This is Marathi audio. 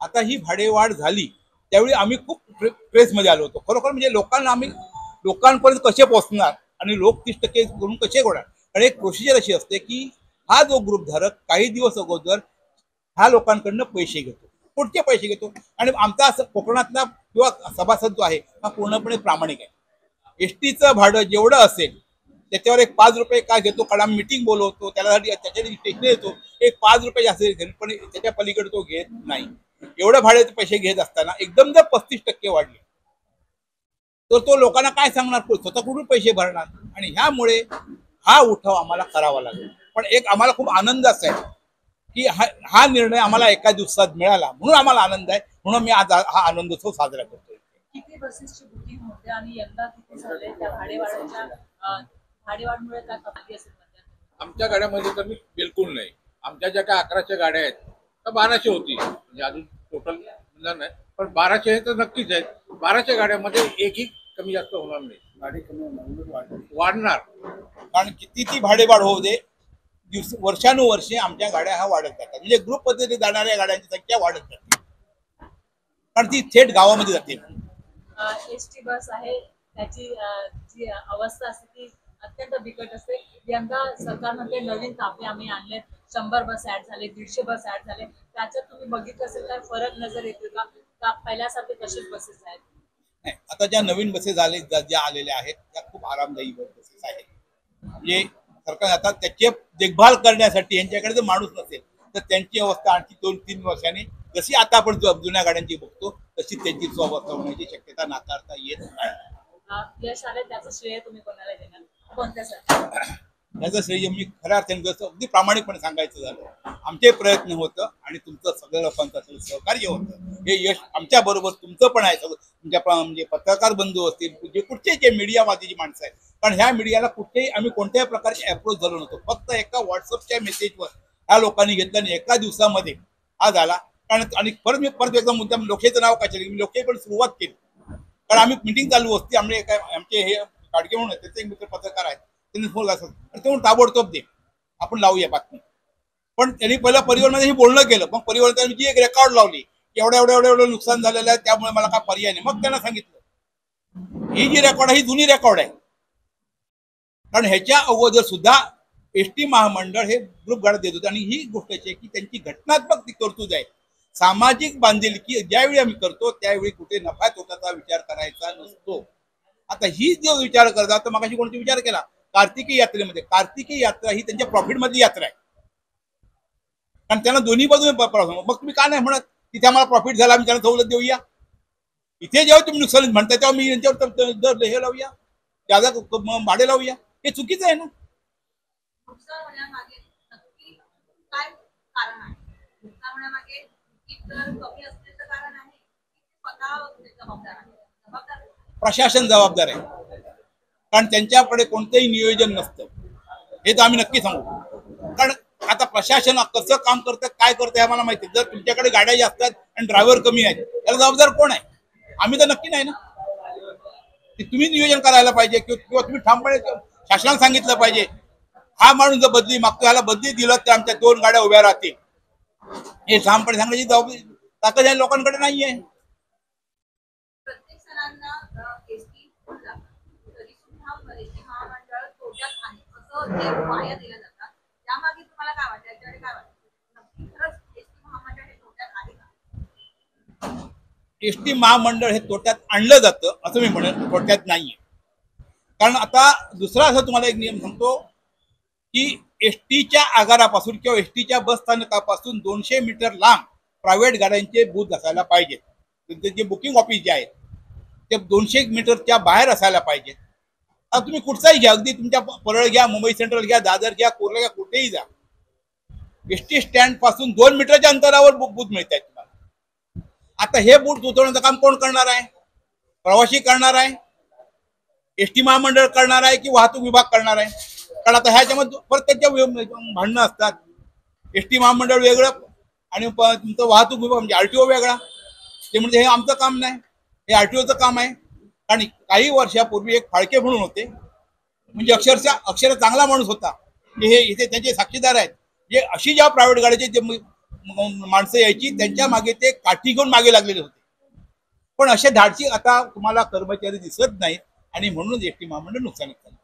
आता ही भाडेवाढ झाली त्यावेळी आम्ही खूप प्रेसमध्ये आलो होतो. खरोखर म्हणजे लोकांपर्यंत कसे पोहोचणार आणि लोक 30% करून कसे गोळा. आणि एक प्रोसिजर अशी असते की हा जो ग्रुपधारक काही दिवस अगोदर ह्या लोकांकडनं पैसे घेतो, पुढचे पैसे घेतो. आणि आमचा असं कोकणातला किंवा सभासद जो आहे हा पूर्णपणे प्रामाणिक आहे. एसटीचं भाडं जेवढं असेल त्याच्यावर एक 5 रुपये काय घेतो, कारण आम्ही मिटिंग बोलवतो त्याच्यासाठी त्याच्यासाठी स्टेशन येतो, एक 5 रुपये जास्त घेतो, पण त्याच्या पलीकडे तो घेत नाही. एवढं भाड्याचे पैसे घेत असताना एकदम जर 35% वाढले तर तो लोकांना काय सांगणार, स्वतः कुठून पैसे भरणार. आणि ह्यामुळे हा उठाव आम्हाला करावा लागेल. पण एक आम्हाला खूप आनंद असा आहे की हा निर्णय आम्हाला एका दिवसात मिळाला, म्हणून आम्हाला आनंद आहे. म्हणून मी आज हा आनंदोत्सव साजरा करतोय. किती बसेसची बुकिंग होते आणि यंदा किती झाले त्या भाडेवाढीमुळे काय कमी असेल? आमच्या गाड्यामध्ये तर बिलकुल नाही. आमच्या ज्या काय 1100 गाड्या आहेत तर 1200 होती, म्हणजे अजून टोटल नाही, पण 1200 हे तर नक्कीच आहेत. 1200 गाड्यामध्ये एकही कमी जास्त होणार नाही. गाडी कमी वाढणार, कारण किती ती भाडेवाढ होऊ दे, वर्षानुवर्षे आमच्या गाड्या हा वाढत जातात. म्हणजे ग्रुप पद्धतीने जाणाऱ्या गाड्यांची संख्या वाढत जाते, कारण ती थेट गावामध्ये जाते. एसटी बस आहे त्याची जी अवस्था असते ती अत्यंत बिकट असते. यंदा सरकारमध्ये नवीन ताफे आम्ही आणलेत, 100 बस ऍड झाले, 150 बस ऍड झाले. त्याच्यात तुम्ही बघितलं असेल काय फरक नजर येतो का पहिल्यासारखे तसेच बसेस आहेत? नाही, आता ज्या नवीन बसेस ज्या आलेल्या आहेत त्या खूप आरामदायी बसेस आहेत. म्हणजे सरकार आता त्याची देखभाल करण्यासाठी यांच्याकडे जर माणूस नसेल तर त्यांची अवस्था आणखी 2-3 वर्षांनी जशी आता आपण जुन्या गाड्यांची बघतो तशी त्यांची अवस्था होण्याची शक्यता नाकारता येत नाही. यश आले त्याचं श्रेय तुम्ही कोणाला देणार, कोणत्यासाठी? याचं श्रेय मी खऱ्या अर्थाने अगदी प्रामाणिकपणे सांगायचं झालं, आमचे प्रयत्न होतं आणि तुमचं सगळ्या लोकांचं सहकार्य होतं. हे यश आमच्या बरोबर तुमचं पण आहे. तुमच्या म्हणजे पत्रकार बंधू असतील, जे कुठचे जे मीडियावादी माणसं आहेत, कारण ह्या मीडियाला कुठेही आम्ही कोणत्याही प्रकारचे अप्रोच झालो नव्हतो. फक्त एका व्हॉट्सअपच्या मेसेजवर ह्या लोकांनी घेतलं आणि एका दिवसामध्ये हा झाला. कारण आणि परत एकदा मुद्दा लोकशाहीचं नाव काय मी लोकशाही पण सुरुवात केली. कारण आम्ही मिटिंग चालू असते, आमचे हे काडके म्हणून त्याचे एक मित्र पत्रकार आहेत, त्यांनी फोन असत ते म्हणून ताबडतोब दे आपण लावूया बातमी. पण त्यांनी पहिला परिवारमध्ये हे बोलणं केलं, मग परिवाराने जी एक रेकॉर्ड लावली एवढं नुकसान झालेलं आहे त्यामुळे मला काय पर्याय नाही. मग त्यांना सांगितलं ही जी रेकॉर्ड आहे ही जुनी रेकॉर्ड आहे, कारण ह्याच्या अगोदर सुद्धा एसटी महामंडळ हे ग्रुप गाड्या देत होते. आणि ही गोष्ट अशी आहे की त्यांची घटनात्मक ती तरतूद आहे. सामाजिक बांधिलकी ज्यावेळी आम्ही करतो त्यावेळी कुठे नफा तोट्याचा विचार करायचा नसतो. आता ही जो विचार करतात तर मगाशी कोणती विचार केला कार्तिकी यात्रेमध्ये, कार्तिकी यात्रा ही त्यांच्या प्रॉफिट मधली यात्रा आहे, कारण त्यांना दोन्ही बाजूने मग तुम्ही का नाही म्हणत तिथे आम्हाला प्रॉफिट झाला आम्ही त्यांना सवलत देऊया. इथे जेव्हा तुम्ही नुकसान म्हणता तेव्हा मी यांच्यावर हे लावूया, त्याला भाडे लावूया, हे चुकीचं आहे ना. प्रशासन जबाबदार आहे, कारण त्यांच्याकडे कोणतेही नियोजन नसतं, हे तर आम्ही नक्की सांगू. कारण आता प्रशासन कसं काम करतं काय करतं हे आम्हाला माहिती. जर तुमच्याकडे गाड्या जास्त आहेत आणि ड्रायव्हर कमी आहेत त्याला जबाबदार कोण आहे? आम्ही तर नक्की नाही ना. तुम्ही नियोजन करायला पाहिजे किंवा तुम्ही ठामपणे शासनाला सांगितलं पाहिजे हा माणूस जर बदली मागतो ह्याला बदली दिलं तर आमच्या 2 गाड्या उभ्या राहतील. हे ठामपणे सांगण्याची जबाबदारी ताकद या लोकांकडे नाहीये. एसटी महामंडळ हे तोट्यात आणलं जातं असं मी म्हणेन, तोट्यात नाहीये. कारण आता दुसरा असं तुम्हाला एक नियम सांगतो की एसटीच्या आगारापासून किंवा एसटीच्या बस स्थानकापासून 200 मीटर लांब प्रायव्हेट गाड्यांचे बूथ असायला पाहिजेत. त्यांचे जे बुकिंग ऑफिस जे आहेत ते 200 मीटरच्या बाहेर असायला पाहिजेत. आता तुम्ही कुठचाही घ्या, अगदी तुमच्या परळ घ्या, मुंबई सेंट्रल घ्या, दादर घ्या, कुर्ला घ्या, कुठेही जा, एसटी स्टँड पासून 2 मीटरच्या अंतरावर बूथ मिळत आहेत तुम्हाला. आता हे बूथ उतरवण्याचं काम कोण करणार आहे? प्रवासी करणार आहे, एसटी महामंडळ करणार आहे की वाहतूक विभाग करणार आहे? कारण आता ह्याच्यामध्ये प्रत्येकच्या भांडणं असतात. एसटी महामंडळ वेगळं आणि तुमचं वाहतूक विभाग म्हणजे आरटीओ वेगळा. ते म्हणजे हे आमचं काम नाही, हे आरटीओचं काम आहे. आणि काही वर्षापूर्वी एक फाळके म्हणून होते, म्हणजे अक्षरशः चांगला माणूस होता, हे इथे त्यांचे साक्षीदार आहेत. जे अशी ज्या प्रायव्हेट गाड्याचे जे माणसं यायची, त्यांच्या मागे ते काठी घेऊन मागे लागलेले होते. पण असे धाडसी आता तुम्हाला कर्मचारी दिसत नाहीत आणि म्हणून एसटी महामंडळ नुकसानीत चाललं.